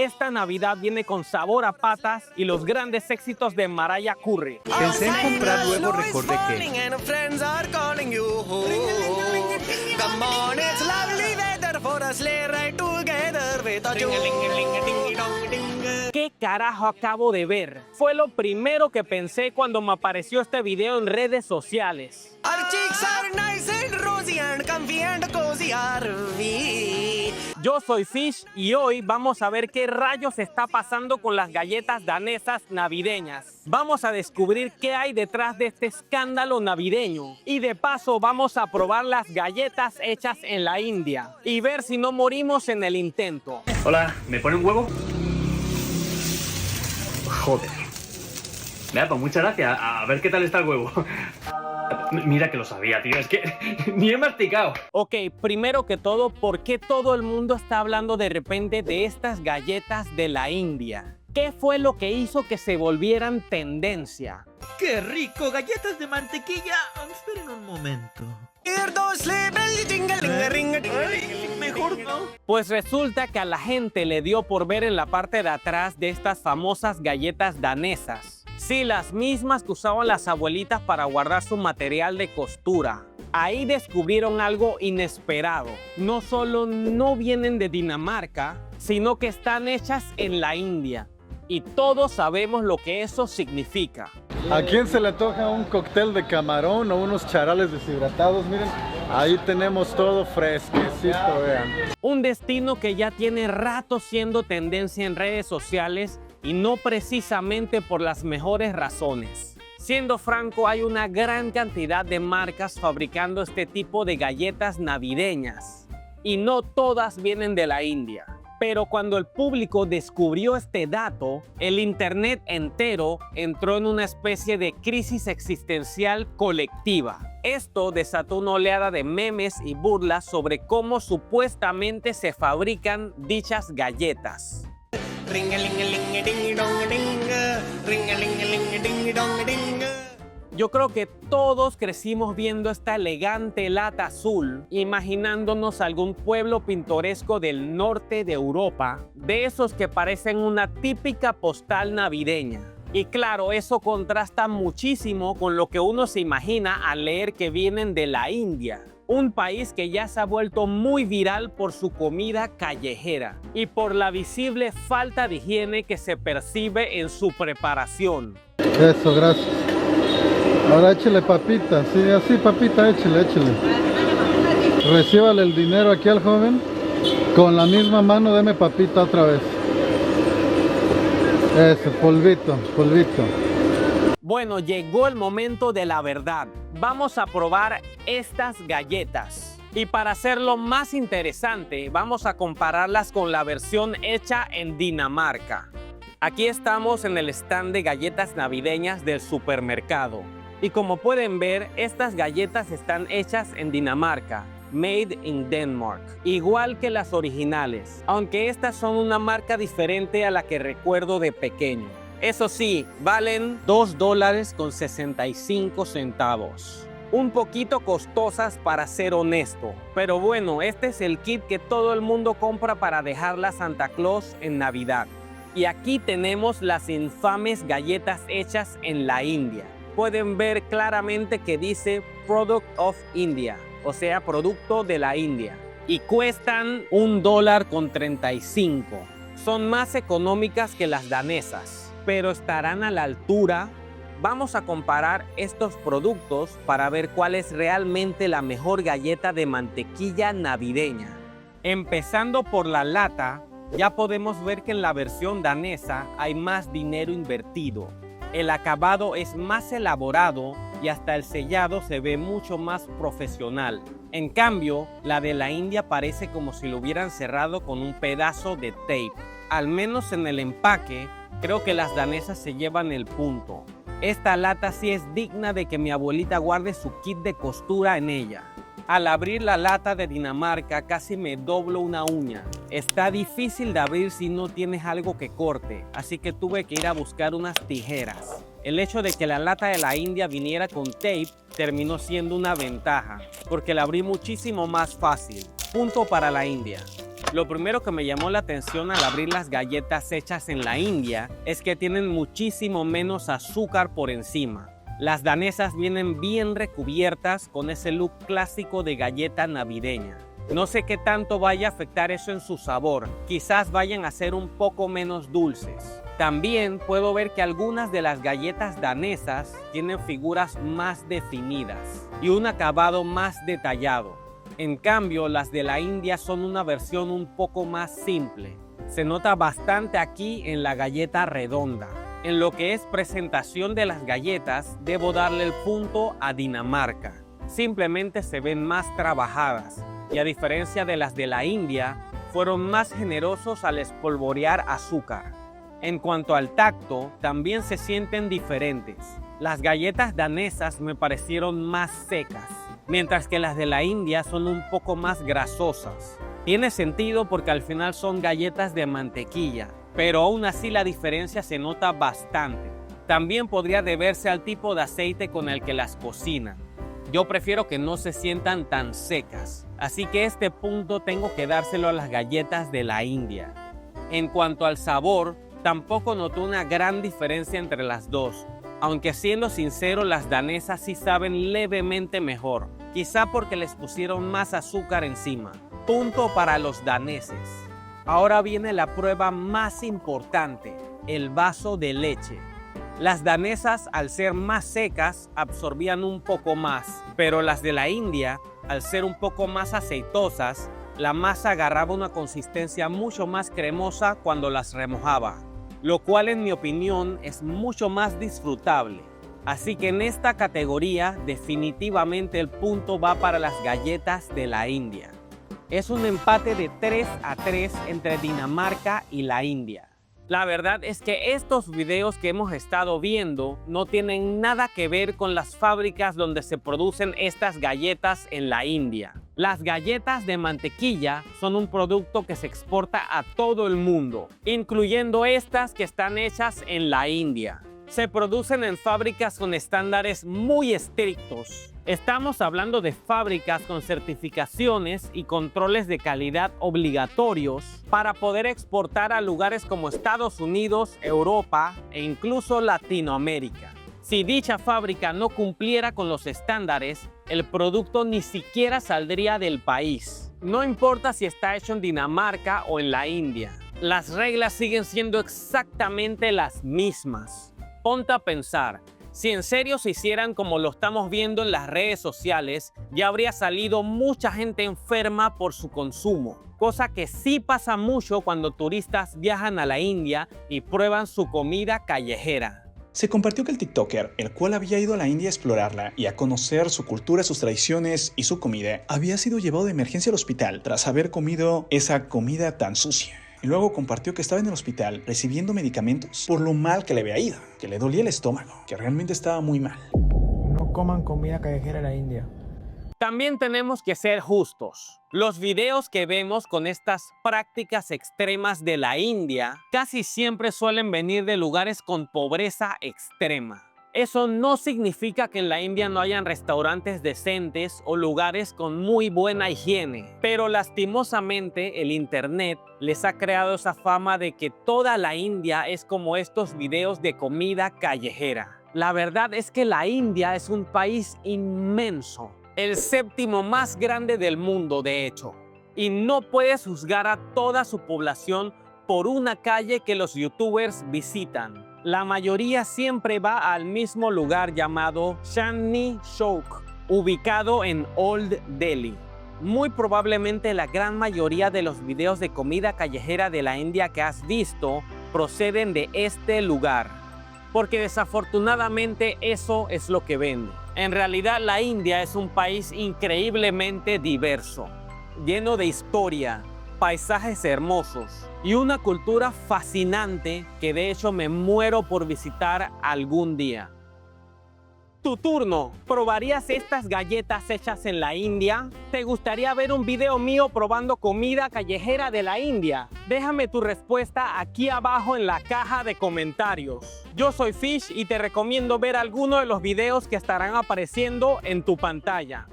esta Navidad viene con sabor a patas y los grandes éxitos de Mariah Carey. Pensé en comprar, luego recordé que... ¿Qué carajo acabo de ver? Fue lo primero que pensé cuando me apareció este video en redes sociales. Yo soy Fish y hoy vamos a ver qué rayos está pasando con las galletas danesas navideñas. Vamos a descubrir qué hay detrás de este escándalo navideño. Y de paso vamos a probar las galletas hechas en la India y ver si no morimos en el intento. Hola, ¿me pone un huevo? Joder. Mira, pues muchas gracias. A ver qué tal está el huevo. Mira que lo sabía, tío. Es que ni he masticado. Ok, primero que todo, ¿por qué todo el mundo está hablando de repente de estas galletas de la India? ¿Qué fue lo que hizo que se volvieran tendencia? ¡Qué rico! ¡Galletas de mantequilla! Esperen un momento. Mejor no. Pues resulta que a la gente le dio por ver en la parte de atrás de estas famosas galletas danesas. Sí, las mismas que usaban las abuelitas para guardar su material de costura. Ahí descubrieron algo inesperado. No solo no vienen de Dinamarca, sino que están hechas en la India. Y todos sabemos lo que eso significa. ¿A quién se le antoja un cóctel de camarón o unos charales deshidratados? Miren, ahí tenemos todo fresquecito, vean. Un destino que ya tiene rato siendo tendencia en redes sociales y no precisamente por las mejores razones. Siendo franco, hay una gran cantidad de marcas fabricando este tipo de galletas navideñas y no todas vienen de la India. Pero cuando el público descubrió este dato, el internet entero entró en una especie de crisis existencial colectiva. Esto desató una oleada de memes y burlas sobre cómo supuestamente se fabrican dichas galletas. Yo creo que todos crecimos viendo esta elegante lata azul, imaginándonos algún pueblo pintoresco del norte de Europa, de esos que parecen una típica postal navideña. Y claro, eso contrasta muchísimo con lo que uno se imagina al leer que vienen de la India, un país que ya se ha vuelto muy viral por su comida callejera y por la visible falta de higiene que se percibe en su preparación. Eso, gracias. Ahora échele papita, sí, así papita, échele. Recíbale el dinero aquí al joven. Con la misma mano deme papita otra vez. Eso, polvito. Bueno, llegó el momento de la verdad. Vamos a probar estas galletas. Y para hacerlo más interesante, vamos a compararlas con la versión hecha en Dinamarca. Aquí estamos en el stand de galletas navideñas del supermercado. Y como pueden ver, estas galletas están hechas en Dinamarca, made in Denmark, igual que las originales, aunque estas son una marca diferente a la que recuerdo de pequeño. Eso sí, valen $2.65. Un poquito costosas para ser honesto, pero bueno, este es el kit que todo el mundo compra para dejarla a Santa Claus en Navidad. Y aquí tenemos las infames galletas hechas en la India. Pueden ver claramente que dice Product of India, o sea, producto de la India. Y cuestan $1.35. Son más económicas que las danesas, pero estarán a la altura. Vamos a comparar estos productos para ver cuál es realmente la mejor galleta de mantequilla navideña. Empezando por la lata, ya podemos ver que en la versión danesa hay más dinero invertido. El acabado es más elaborado y hasta el sellado se ve mucho más profesional. En cambio, la de la India parece como si lo hubieran cerrado con un pedazo de tape. Al menos en el empaque, creo que las danesas se llevan el punto. Esta lata sí es digna de que mi abuelita guarde su kit de costura en ella. Al abrir la lata de Dinamarca casi me doblo una uña. Está difícil de abrir si no tienes algo que corte, así que tuve que ir a buscar unas tijeras. El hecho de que la lata de la India viniera con tape terminó siendo una ventaja, porque la abrí muchísimo más fácil. Punto para la India. Lo primero que me llamó la atención al abrir las galletas hechas en la India es que tienen muchísimo menos azúcar por encima. Las danesas vienen bien recubiertas con ese look clásico de galleta navideña. No sé qué tanto vaya a afectar eso en su sabor, quizás vayan a ser un poco menos dulces. También puedo ver que algunas de las galletas danesas tienen figuras más definidas y un acabado más detallado. En cambio, las de la India son una versión un poco más simple. Se nota bastante aquí en la galleta redonda. En lo que es presentación de las galletas, debo darle el punto a Dinamarca. Simplemente se ven más trabajadas y a diferencia de las de la India, fueron más generosos al espolvorear azúcar. En cuanto al tacto, también se sienten diferentes. Las galletas danesas me parecieron más secas, mientras que las de la India son un poco más grasosas. Tiene sentido porque al final son galletas de mantequilla, pero aún así la diferencia se nota bastante. También podría deberse al tipo de aceite con el que las cocinan. Yo prefiero que no se sientan tan secas, así que este punto tengo que dárselo a las galletas de la India. En cuanto al sabor, tampoco noté una gran diferencia entre las dos, aunque siendo sincero, las danesas sí saben levemente mejor, quizá porque les pusieron más azúcar encima. Punto para los daneses. Ahora viene la prueba más importante, el vaso de leche. Las danesas, al ser más secas, absorbían un poco más, pero las de la India, al ser un poco más aceitosas, la masa agarraba una consistencia mucho más cremosa cuando las remojaba, lo cual en mi opinión es mucho más disfrutable. Así que en esta categoría definitivamente el punto va para las galletas de la India. Es un empate de 3-3 entre Dinamarca y la India. La verdad es que estos videos que hemos estado viendo no tienen nada que ver con las fábricas donde se producen estas galletas en la India. Las galletas de mantequilla son un producto que se exporta a todo el mundo, incluyendo estas que están hechas en la India. Se producen en fábricas con estándares muy estrictos. Estamos hablando de fábricas con certificaciones y controles de calidad obligatorios para poder exportar a lugares como Estados Unidos, Europa e incluso Latinoamérica. Si dicha fábrica no cumpliera con los estándares, el producto ni siquiera saldría del país. No importa si está hecho en Dinamarca o en la India, las reglas siguen siendo exactamente las mismas. Ponte a pensar, si en serio se hicieran como lo estamos viendo en las redes sociales, ya habría salido mucha gente enferma por su consumo, cosa que sí pasa mucho cuando turistas viajan a la India y prueban su comida callejera. Se compartió que el TikToker, el cual había ido a la India a explorarla y a conocer su cultura, sus tradiciones y su comida, había sido llevado de emergencia al hospital tras haber comido esa comida tan sucia. Y luego compartió que estaba en el hospital recibiendo medicamentos por lo mal que le había ido, que le dolía el estómago, que realmente estaba muy mal. No coman comida callejera en la India. También tenemos que ser justos. Los videos que vemos con estas prácticas extremas de la India casi siempre suelen venir de lugares con pobreza extrema. Eso no significa que en la India no hayan restaurantes decentes o lugares con muy buena higiene, pero lastimosamente el internet les ha creado esa fama de que toda la India es como estos videos de comida callejera. La verdad es que la India es un país inmenso, el séptimo más grande del mundo de hecho, y no puedes juzgar a toda su población por una calle que los youtubers visitan. La mayoría siempre va al mismo lugar llamado Chandni Chowk, ubicado en Old Delhi. Muy probablemente la gran mayoría de los videos de comida callejera de la India que has visto proceden de este lugar, porque desafortunadamente eso es lo que vende. En realidad la India es un país increíblemente diverso, lleno de historia, paisajes hermosos y una cultura fascinante que de hecho me muero por visitar algún día. Tu turno. ¿Probarías estas galletas hechas en la India? ¿Te gustaría ver un video mío probando comida callejera de la India? Déjame tu respuesta aquí abajo en la caja de comentarios. Yo soy Fish y te recomiendo ver alguno de los videos que estarán apareciendo en tu pantalla.